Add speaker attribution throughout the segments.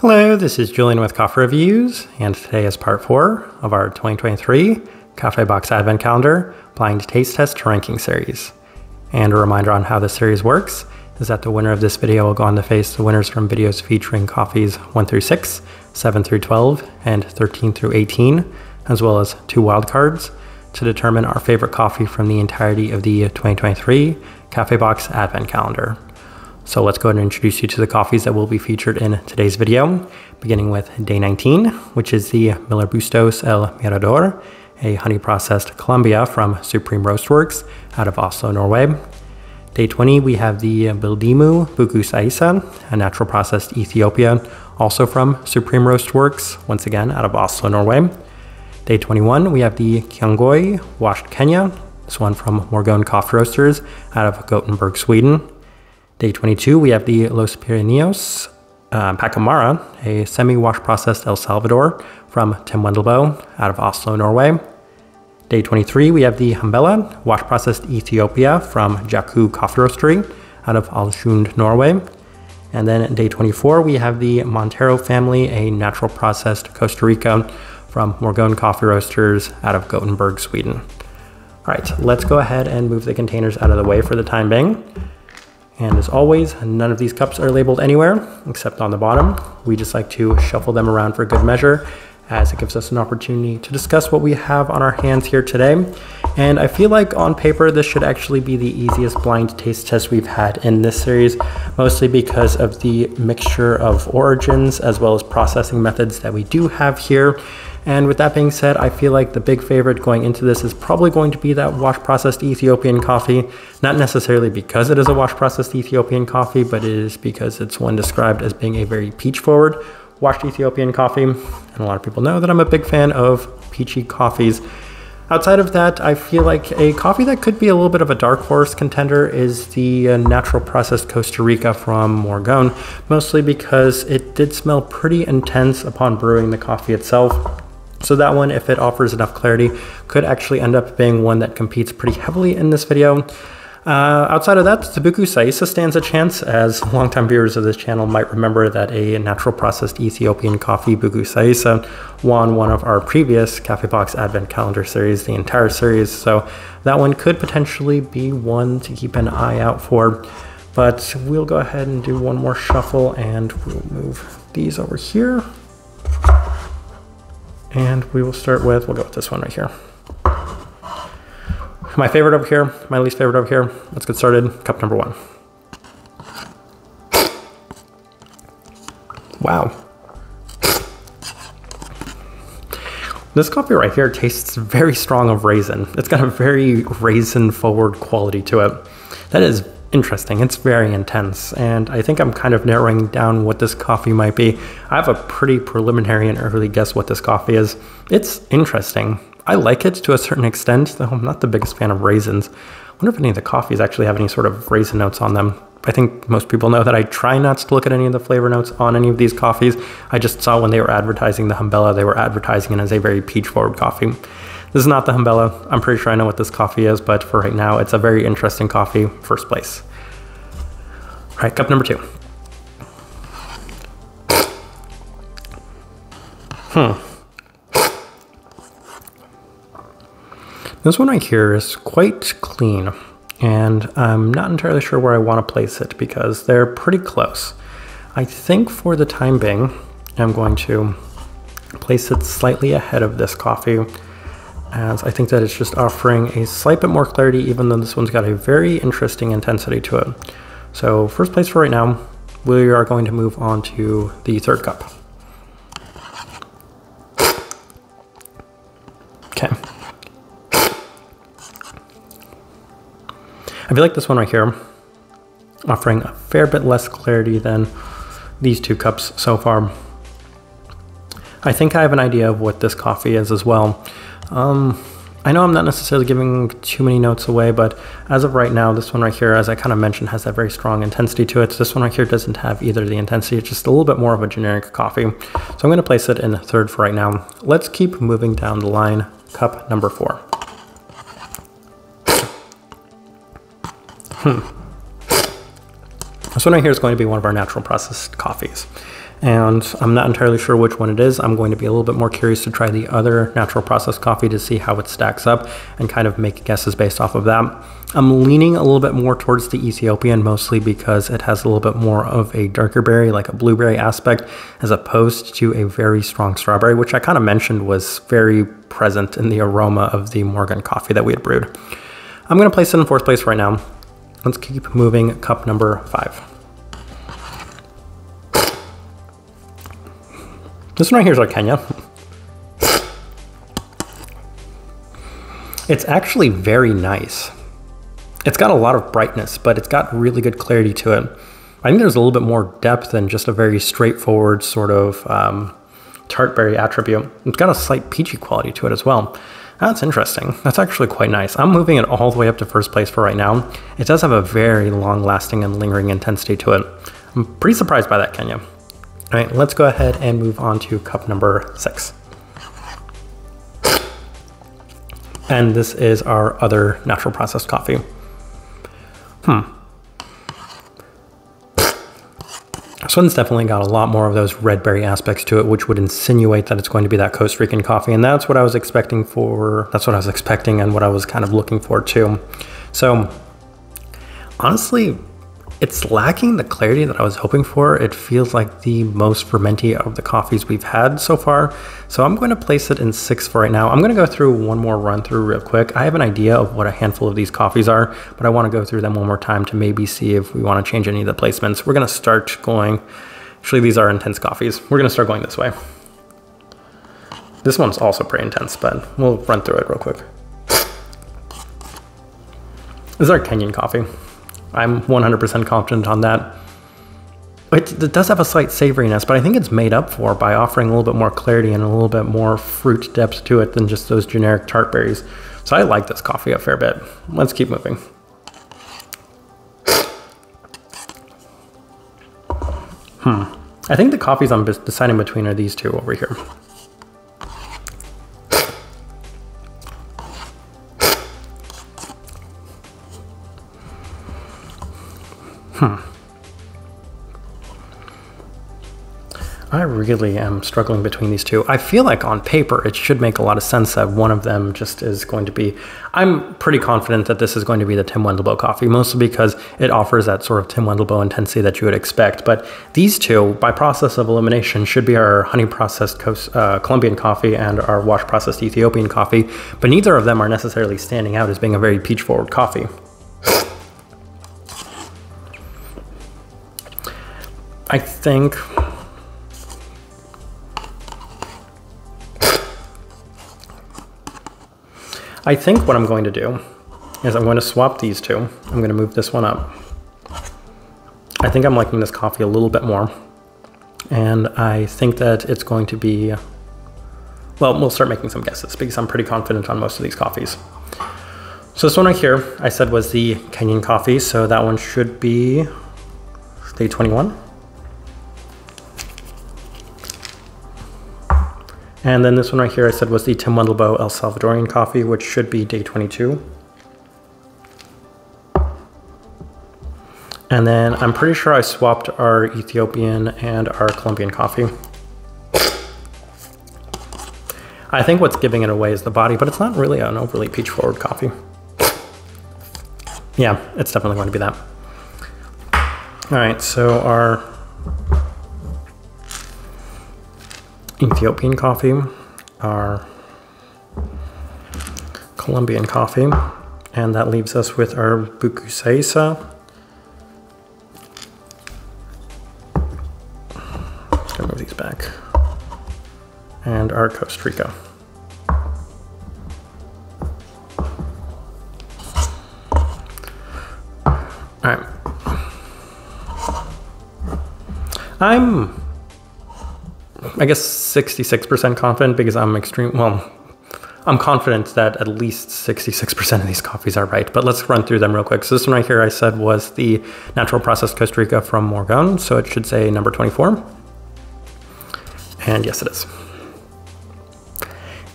Speaker 1: Hello, this is Julian with Coffee Reviews, and today is part 4 of our 2023 KaffeBox Advent Calendar Blind Taste Test Ranking Series. And a reminder on how this series works is that the winner of this video will go on to face the winners from videos featuring coffees 1 through 6, 7 through 12, and 13 through 18, as well as 2 wildcards to determine our favorite coffee from the entirety of the 2023 KaffeBox Advent Calendar. So let's go ahead and introduce you to the coffees that will be featured in today's video, beginning with day 19, which is the Miller Bustos El Mirado, a honey processed Colombia from Supreme Roastworks out of Oslo, Norway. Day 20, we have the Bildimoo Buku Sayisa, a natural processed Ethiopia, also from Supreme Roastworks, once again out of Oslo, Norway. Day 21, we have the Kiangoi washed Kenya, this one from Morgon Coffee Roasters out of Gothenburg, Sweden. Day 22, we have the Los Pirineos Pacamara, a semi-wash processed El Salvador from Tim Wendleboe out of Oslo, Norway. Day 23, we have the Hambela wash processed Ethiopia from Jacu Coffee Roastery out of Alsund, Norway. And then day 24, we have the Montero Family, a natural processed Costa Rica from Morgon Coffee Roasters out of Gothenburg, Sweden. All right, let's go ahead and move the containers out of the way for the time being. And as always, none of these cups are labeled anywhere except on the bottom. We just like to shuffle them around for good measure, as it gives us an opportunity to discuss what we have on our hands here today. And I feel like on paper, this should actually be the easiest blind taste test we've had in this series, mostly because of the mixture of origins as well as processing methods that we do have here. And with that being said, I feel like the big favorite going into this is probably going to be that wash processed Ethiopian coffee. Not necessarily because it is a wash processed Ethiopian coffee, but it is because it's one described as being a very peach forward washed Ethiopian coffee. And a lot of people know that I'm a big fan of peachy coffees. Outside of that, I feel like a coffee that could be a little bit of a dark horse contender is the natural processed Costa Rica from Morgon, mostly because it did smell pretty intense upon brewing the coffee itself. So that one, if it offers enough clarity, could actually end up being one that competes pretty heavily in this video. Outside of that, the Buku Sayisa stands a chance, as longtime viewers of this channel might remember that a natural processed Ethiopian coffee, Buku Sayisa, won one of our previous KaffeBox Advent Calendar series, the entire series. So that one could potentially be one to keep an eye out for. But we'll go ahead and do one more shuffle, and we'll move these over here. And we will start with, we'll go with this one right here. My favorite over here, my least favorite over here. Let's get started. Cup number 1. Wow. This coffee right here tastes very strong of raisin. It's got a very raisin forward quality to it. That is interesting. It's very intense, and I think I'm kind of narrowing down what this coffee might be. I have a pretty preliminary and early guess what this coffee is. It's interesting. I like it to a certain extent, though I'm not the biggest fan of raisins. I wonder if any of the coffees actually have any sort of raisin notes on them. I think most people know that I try not to look at any of the flavor notes on any of these coffees. I just saw when they were advertising the Hambela, they were advertising it as a very peach forward coffee. This is not the Hambela. I'm pretty sure I know what this coffee is, but for right now, it's a very interesting coffee, first place. All right, cup number 2. This one right here is quite clean, and I'm not entirely sure where I want to place it because they're pretty close. I think for the time being, I'm going to place it slightly ahead of this coffee, as I think that it's just offering a slight bit more clarity, even though this one's got a very interesting intensity to it. So first place for right now, we are going to move on to the 3rd cup. Okay. I feel like this one right here, offering a fair bit less clarity than these 2 cups so far. I think I have an idea of what this coffee is as well. I know I'm not necessarily giving too many notes away, but as of right now, this one right here, as I kind of mentioned, has that very strong intensity to it. This one right here doesn't have either the intensity, it's just a little bit more of a generic coffee. So I'm going to place it in 3rd for right now. Let's keep moving down the line. Cup number 4. This one right here is going to be one of our natural processed coffees. And I'm not entirely sure which one it is. I'm going to be a little bit more curious to try the other natural processed coffee to see how it stacks up and kind of make guesses based off of that. I'm leaning a little bit more towards the Ethiopian, mostly because it has a little bit more of a darker berry, like a blueberry aspect, as opposed to a very strong strawberry, which I kind of mentioned was very present in the aroma of the Morgon coffee that we had brewed. I'm going to place it in 4th place right now. Let's keep moving. Cup number 5. This one right here is our Kenya. It's actually very nice. It's got a lot of brightness, but it's got really good clarity to it. I think there's a little bit more depth than just a very straightforward sort of tart berry attribute. It's got a slight peachy quality to it as well. That's interesting. That's actually quite nice. I'm moving it all the way up to 1st place for right now. It does have a very long lasting and lingering intensity to it. I'm pretty surprised by that, Kenya. All right, let's go ahead and move on to cup number 6. And this is our other natural processed coffee. This one's definitely got a lot more of those red berry aspects to it, which would insinuate that it's going to be that Costa Rican coffee. And that's what I was expecting and what I was kind of looking for too. So honestly, it's lacking the clarity that I was hoping for. It feels like the most fermenty of the coffees we've had so far. So I'm going to place it in 6th for right now. I'm going to go through one more run through real quick. I have an idea of what a handful of these coffees are, but I want to go through them one more time to maybe see if we want to change any of the placements. We're going to start going, actually these are intense coffees. We're going to start going this way. This one's also pretty intense, but we'll run through it real quick. This is our Kenyan coffee. I'm 100% confident on that. It does have a slight savoriness, but I think it's made up for by offering a little bit more clarity and a little bit more fruit depth to it than just those generic tart berries. So I like this coffee a fair bit. Let's keep moving. I think the coffees I'm deciding between are these two over here. I really am struggling between these two. I feel like on paper, it should make a lot of sense that one of them just is going to be, I'm pretty confident that this is going to be the Tim Wendleboe coffee, mostly because it offers that sort of Tim Wendleboe intensity that you would expect. But these two, by process of elimination, should be our honey processed Colombian coffee and our wash processed Ethiopian coffee, but neither of them are necessarily standing out as being a very peach forward coffee. I think what I'm going to do is I'm going to swap these two. I'm going to move this one up. I think I'm liking this coffee a little bit more. And I think that it's going to be, well, we'll start making some guesses because I'm pretty confident on most of these coffees. So this one right here, I said was the Kenyan coffee. So that one should be day 21. And then this one right here I said was the Tim Wendleboe El Salvadorian coffee, which should be day 22. And then I'm pretty sure I swapped our Ethiopian and our Colombian coffee. I think what's giving it away is the body, but it's not really an overly peach forward coffee. Yeah, it's definitely going to be that. All right, so our Ethiopian coffee, our Colombian coffee, and that leaves us with our Buku Sayisa. Let's go move these back. And our Costa Rica. All right. I guess 66% confident because I'm I'm confident that at least 66% of these coffees are right, but let's run through them real quick. So this one right here I said was the natural processed Costa Rica from Morgon, so it should say number 24. And yes, it is.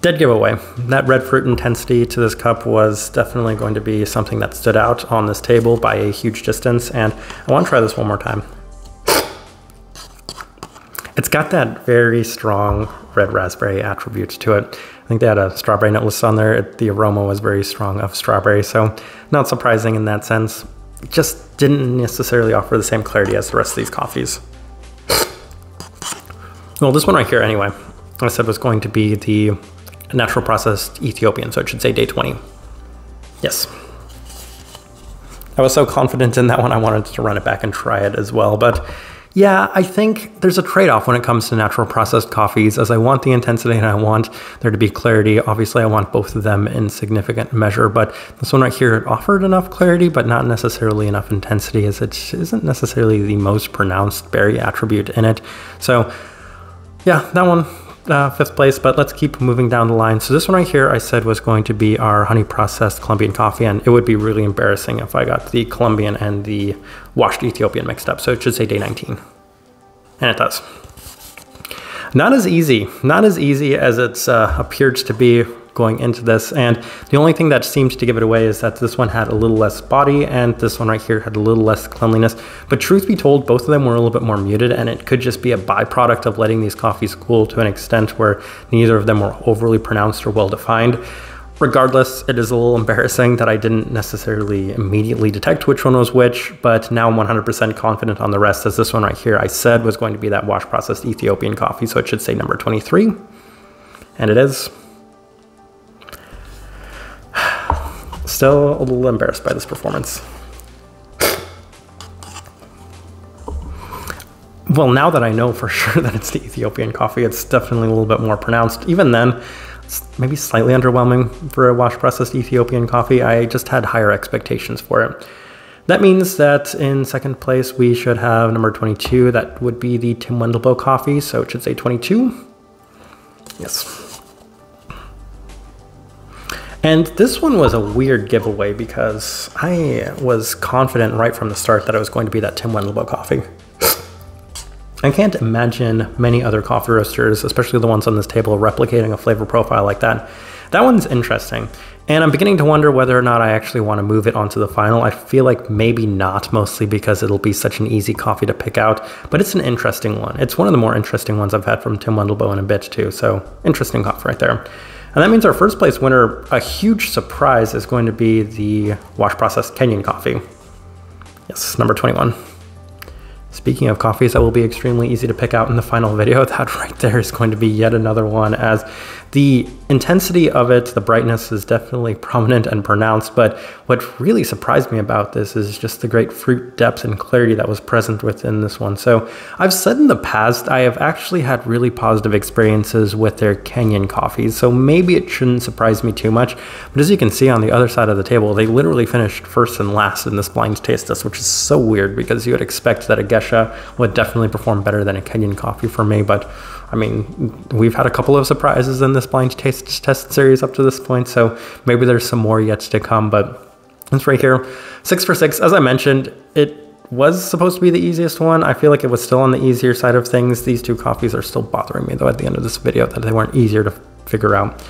Speaker 1: Dead giveaway. That red fruit intensity to this cup was definitely going to be something that stood out on this table by a huge distance, and I want to try this one more time. It's got that very strong red raspberry attribute to it. I think they had a strawberry note listed on there. The aroma was very strong of strawberry, so not surprising in that sense. It just didn't necessarily offer the same clarity as the rest of these coffees. Well, this one right here anyway, I said was going to be the natural processed Ethiopian, so it should say day 20. Yes. I was so confident in that one, I wanted to run it back and try it as well, but yeah, I think there's a trade-off when it comes to natural processed coffees, as I want the intensity and I want there to be clarity. Obviously, I want both of them in significant measure, but this one right here, it offered enough clarity, but not necessarily enough intensity, as it isn't necessarily the most pronounced berry attribute in it. So yeah, that one, 5th place, but let's keep moving down the line. So this one right here, I said was going to be our honey processed Colombian coffee, and it would be really embarrassing if I got the Colombian and the washed Ethiopian mixed up. So it should say day 19, and it does. Not as easy as it's appeared to be going into this, and the only thing that seemed to give it away is that this one had a little less body and this one right here had a little less cleanliness. But truth be told, both of them were a little bit more muted, and it could just be a byproduct of letting these coffees cool to an extent where neither of them were overly pronounced or well defined. Regardless, it is a little embarrassing that I didn't necessarily immediately detect which one was which, but now I'm 100% confident on the rest, as this one right here I said was going to be that wash processed Ethiopian coffee, so it should say number 23, and it is. Still a little embarrassed by this performance. Well, now that I know for sure that it's the Ethiopian coffee, it's definitely a little bit more pronounced. Even then, it's maybe slightly underwhelming for a wash processed Ethiopian coffee. I just had higher expectations for it. That means that in 2nd place, we should have number 22. That would be the Tim Wendleboe coffee, so it should say 22. Yes. And this one was a weird giveaway because I was confident right from the start that it was going to be that Tim Wendleboe coffee. I can't imagine many other coffee roasters, especially the ones on this table, replicating a flavor profile like that. That one's interesting. And I'm beginning to wonder whether or not I actually want to move it onto the final. I feel like maybe not, mostly because it'll be such an easy coffee to pick out, but it's an interesting one. It's one of the more interesting ones I've had from Tim Wendleboe in a bit too, so interesting coffee right there. And that means our 1st place winner, a huge surprise, is going to be the wash processed Kenyan coffee. Yes, number 21. Speaking of coffees that will be extremely easy to pick out in the final video, that right there is going to be yet another one, as the intensity of it, the brightness is definitely prominent and pronounced, but what really surprised me about this is just the great fruit depth and clarity that was present within this one. So I've said in the past, I have actually had really positive experiences with their Kenyan coffees, so maybe it shouldn't surprise me too much, but as you can see on the other side of the table, they literally finished 1st and last in this blind taste test, which is so weird because you would expect that a Gesha would definitely perform better than a Kenyan coffee for me, but I mean, we've had a couple of surprises in this blind taste test series up to this point, so maybe there's some more yet to come, but it's right here. 6 for 6. As I mentioned, it was supposed to be the easiest one. I feel like it was still on the easier side of things. These two coffees are still bothering me, though, at the end of this video, that they weren't easier to figure out.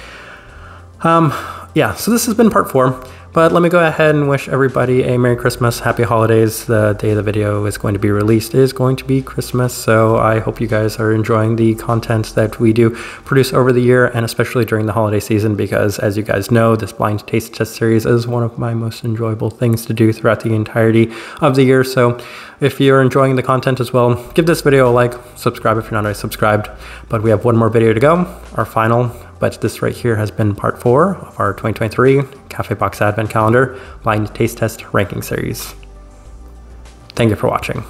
Speaker 1: Yeah, so this has been part 4. But let me go ahead and wish everybody a Merry Christmas, Happy Holidays. The day the video is going to be released is going to be Christmas, so I hope you guys are enjoying the content that we do produce over the year, and especially during the holiday season, because as you guys know, this blind taste test series is one of my most enjoyable things to do throughout the entirety of the year. So if you're enjoying the content as well, give this video a like, subscribe if you're not already subscribed. But we have one more video to go, our final. But this right here has been part 4 of our 2023 KaffeBox Advent Calendar Blind Taste Test Ranking Series. Thank you for watching.